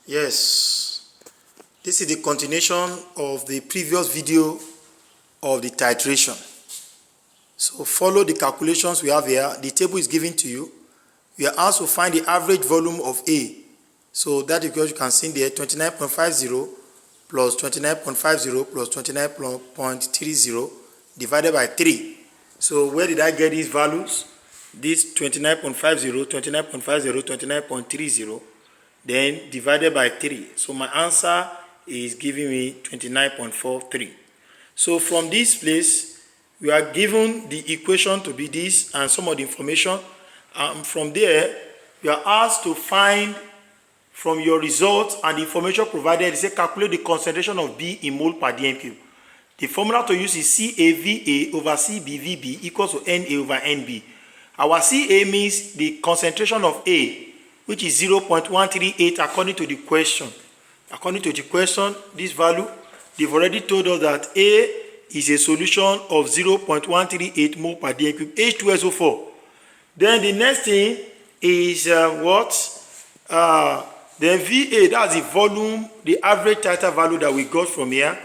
Yes, this is the continuation of the previous video of the titration. So follow the calculations we have here. The table is given to you. We are asked to find the average volume of A. So that is because you can see there 29.50 plus 29.50 plus 29.30 divided by 3. So where did I get these values? This 29.50, 29.50, 29.30, then divided by 3. So my answer is giving me 29.43. So from this place, we are given the equation to be this and some of the information. From there, you are asked to find from your results and the information provided, it says calculate the concentration of B in mole per dm cube. The formula to use is CAVA over CBVB equals to NA over NB. Our CA means the concentration of A, which is 0.138 according to the question. According to the question, this value, they've already told us that A is a solution of 0.138 mole per dm cube, H2SO4. Then the next thing is then VA, that's the volume, the average titer value that we got from here.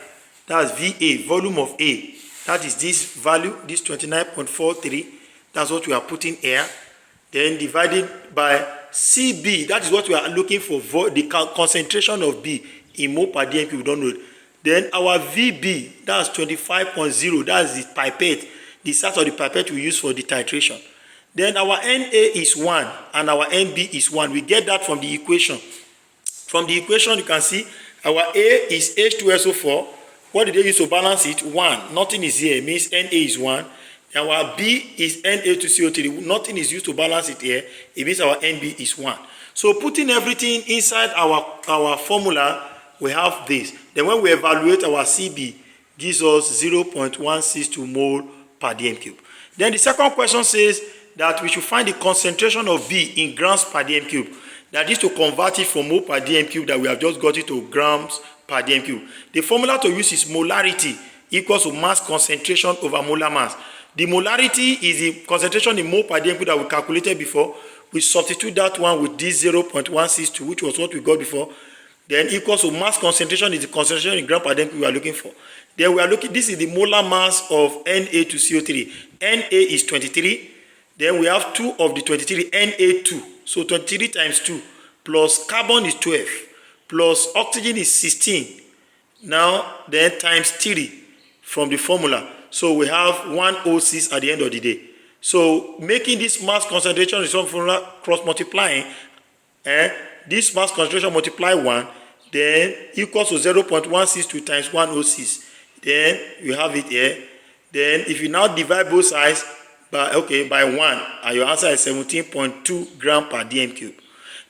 That's VA, volume of A. That is this value, this 29.43. That's what we are putting here. Then divided by CB, that is what we are looking for, the concentration of B in mole per dm cube, we don't know. Then our VB, that's 25.0, that's the pipette, the size of the pipette we use for the titration. Then our NA is 1 and our NB is 1. We get that from the equation. From the equation, you can see our A is H2SO4. What did they use to balance it? 1. Nothing is here. It means Na is 1. Our B is Na2CO3. Nothing is used to balance it here. It means our NB is 1. So putting everything inside our formula, we have this. Then when we evaluate our CB, gives us 0.162 mole per dm cube. Then the second question says that we should find the concentration of B in grams per dm cube. That is to convert it from mole per dm cube that we have just got it to grams per dm cube. The formula to use is molarity equals to mass concentration over molar mass. The molarity is the concentration in mole per dm cube that we calculated before. We substitute that one with this 0.162, which was what we got before. Then equals to mass concentration is the concentration in gram per dm cube we are looking for. Then we are looking, this is the molar mass of Na2CO3. Na is 23. Then we have 2 of the 23, Na2. So 23 times 2 plus carbon is 12 plus oxygen is 16. Now then times 3 from the formula. So we have 106 at the end of the day. So making this mass concentration is some formula cross multiplying. This mass concentration multiply 1, then equals to 0.162 times 106. Then you have it here. Then if you now divide both sides by 1, and your answer is 17.2 gram per dm cube.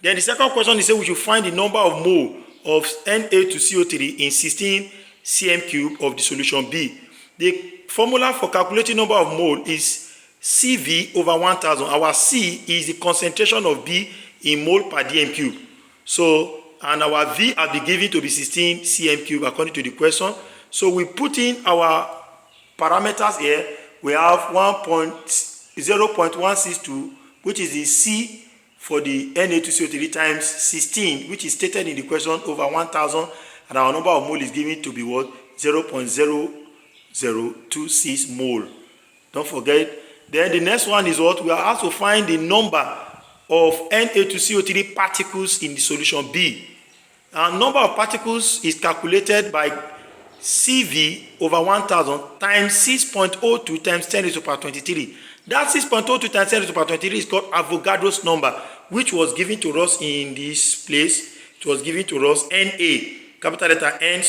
Then the second question is say we should find the number of mole of Na2CO3 in 16 cm cube of the solution B. The formula for calculating number of mole is CV over 1000. Our C is the concentration of B in mole per dm cube. So, and our V has been given to be 16 cm cube according to the question. So we put in our parameters here. We have 0.162, which is the C for the Na2CO3 times 16, which is stated in the question over 1000, and our number of mole is given to be what? 0.0026 mole. Don't forget. Then the next one is what? We are asked to find the number of Na2CO3 particles in the solution B. Our number of particles is calculated by CV over 1000 times 6.02 times 10 raised to the power 23. That 6.02 times 10 raised to the power 23 is called Avogadro's number, which was given to us in this place. It was given to us Na, capital letter N,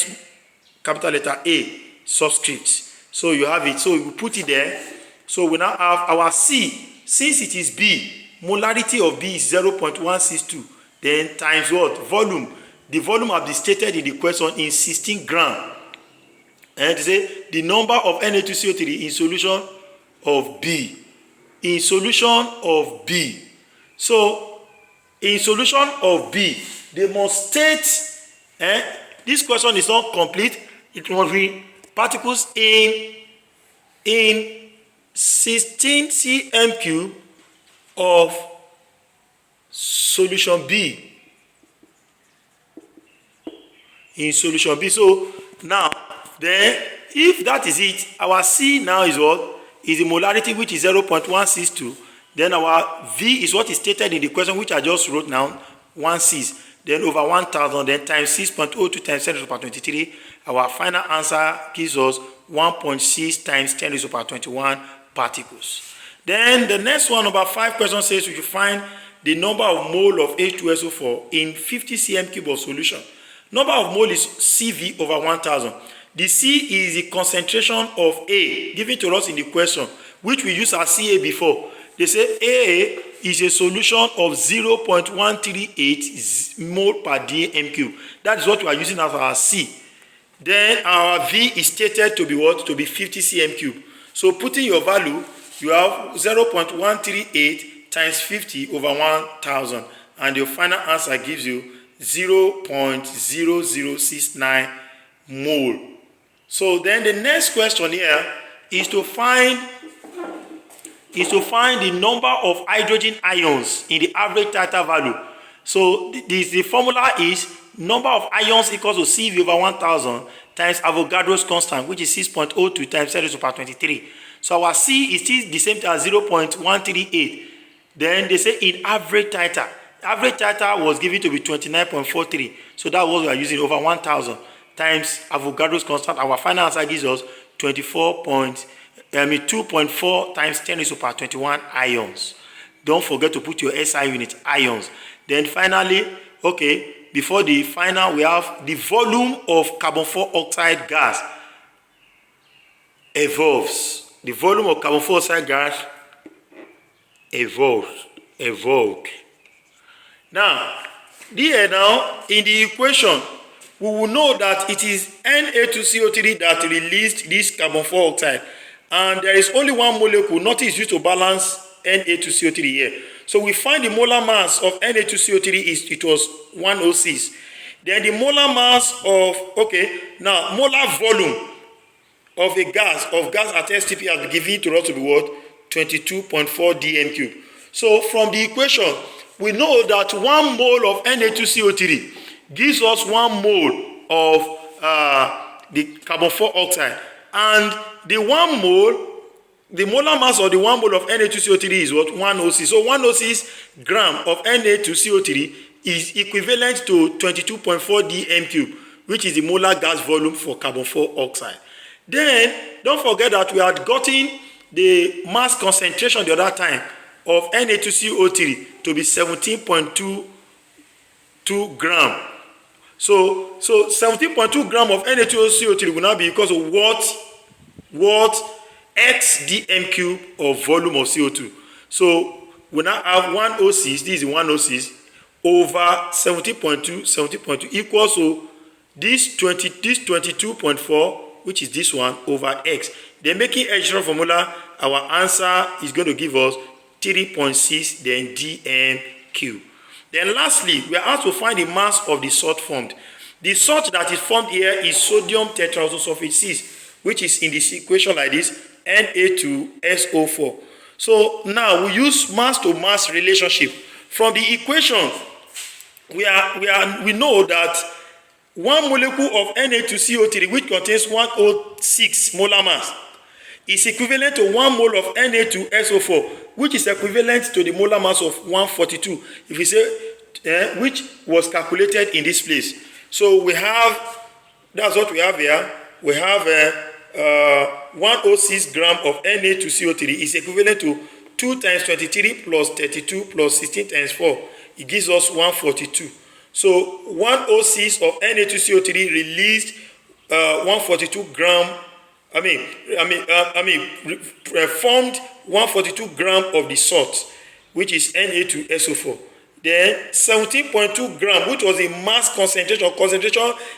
capital letter A, subscript. So you have it. So we put it there. So we now have our C. Since it is B, molarity of B is 0.162. Then times what? Volume. The volume has been stated in the question in 16 gram. And say the number of Na2CO3 in solution of B. In solution of B. So, in solution of B, they must state, this question is not complete. It must be particles in 16 cm cube of solution B. in solution B. So now, then, if that is it, our C now is what? Is the molarity, which is 0.162. Then our V is what is stated in the question, which I just wrote now, 1/6. Then over 1000, then times 6.02 times 10 to the power 23. Our final answer gives us 1.6 times 10 to the power 21 particles. Then the next one, number 5 question, says we should find the number of mole of H2SO4 in 50 cm cube of solution. Number of mole is CV over 1000. The C is the concentration of A given to us in the question, which we used as CA before. They say A is a solution of 0.138 mole per dm cube. That is what we are using as our C. Then our V is stated to be what? To be 50 cm cube. So putting your value, you have 0.138 times 50 over 1000. And your final answer gives you 0.0069 mole. So then the next question here is to find the number of hydrogen ions in the average titer value. So the formula is number of ions equals to CV over 1000 times Avogadro's constant, which is 6.02 times 10 to the power 23. So our C is still the same as 0.138. Then they say in average titer. Average titer was given to be 29.43. So that was we are using over 1000 times Avogadro's constant. Our final answer gives us 2.4 times 10 to the power 21 ions. Don't forget to put your SI unit, ions. Then finally, okay, before the final, we have the volume of carbon 4 oxide gas evolves. The volume of carbon 4 oxide gas evolved. Now, here now, in the equation, we will know that it is Na2CO3 that released this carbon 4 oxide. And there is only one molecule, nothing is used to balance Na2CO3 here. So we find the molar mass of Na2CO3 it was 106. Then the molar mass of, molar volume of a gas, at STP has been given to us to be what? 22.4 dm cube. So from the equation, we know that 1 mole of Na2CO3 gives us 1 mole of the carbon 4 oxide. And the 1 mole, the molar mass of the 1 mole of Na2CO3 is what? 106. So 106 gram of Na2CO3 is equivalent to 22.4 dm cube, which is the molar gas volume for carbon 4 oxide. Then, don't forget that we had gotten the mass concentration the other time of Na2CO3 to be 17.22 gram. So 17.2 gram of Na2CO3 will now be equal to what x dm cube of volume of CO2. So we now have 106, this is 106, over 17.2 equals to this 22.4, which is this one, over x. Then making extra formula, our answer is going to give us 3.6 then dm cube. Then lastly, we are asked to find the mass of the salt formed. The salt that is formed here is sodium tetraoxosulfate 6, which is in this equation like this, Na2SO4. So now we use mass to mass relationship. From the equation, we know that 1 molecule of Na2CO3, which contains 106 molar mass, is equivalent to 1 mole of Na2SO4, which is equivalent to the molar mass of 142, if we say, which was calculated in this place. So we have, that's what we have here. We have 106 gram of Na2CO3 is equivalent to 2 times 23 plus 32 plus 16 times 4. It gives us 142. So 106 of Na2CO3 released 142 gram. Formed 142 gram of the salt, which is Na2SO4. Then 17.2 gram, which was the mass concentration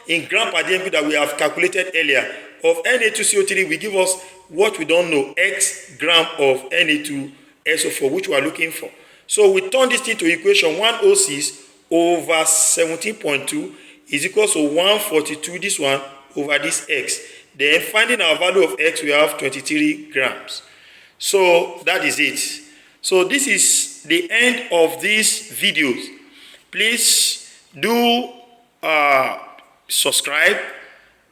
in gram per dm that we have calculated earlier of Na2CO3, will give us what we don't know, x gram of Na2SO4, which we are looking for. So we turn this into equation 106 over 17.2 is equal to 142, this one, over this x. Then finding our value of x, we have 23 grams. So that is it. So this is the end of these videos. Please do subscribe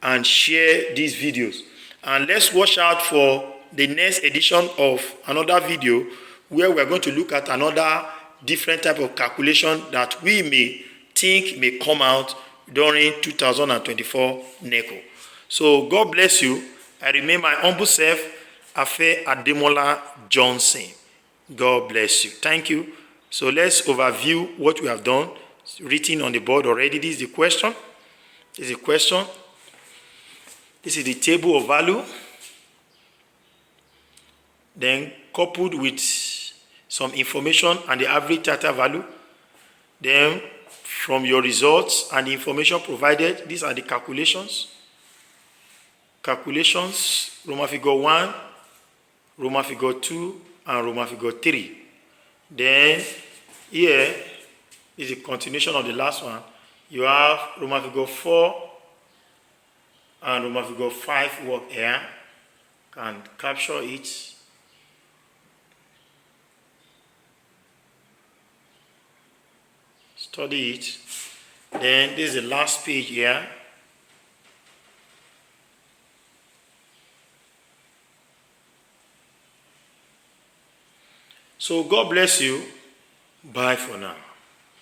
and share these videos. And let's watch out for the next edition of another video where we're going to look at another different type of calculation that we may think may come out during 2024 NECO. So God bless you. I remain my humble self, Afe Ademola Johnson. God bless you. Thank you. So let's overview what we have done. It's written on the board already. This is the question. This is the question. This is the table of value. Then coupled with some information and the average data value. Then from your results and the information provided, these are the calculations. Calculations, Roman figure 1, Roman figure 2, and Roman figure 3. Then here is a continuation of the last one. You have Roman figure 4 and Roman figure 5 work here. Can capture it. Study it. Then this is the last page here. So God bless you. Bye for now.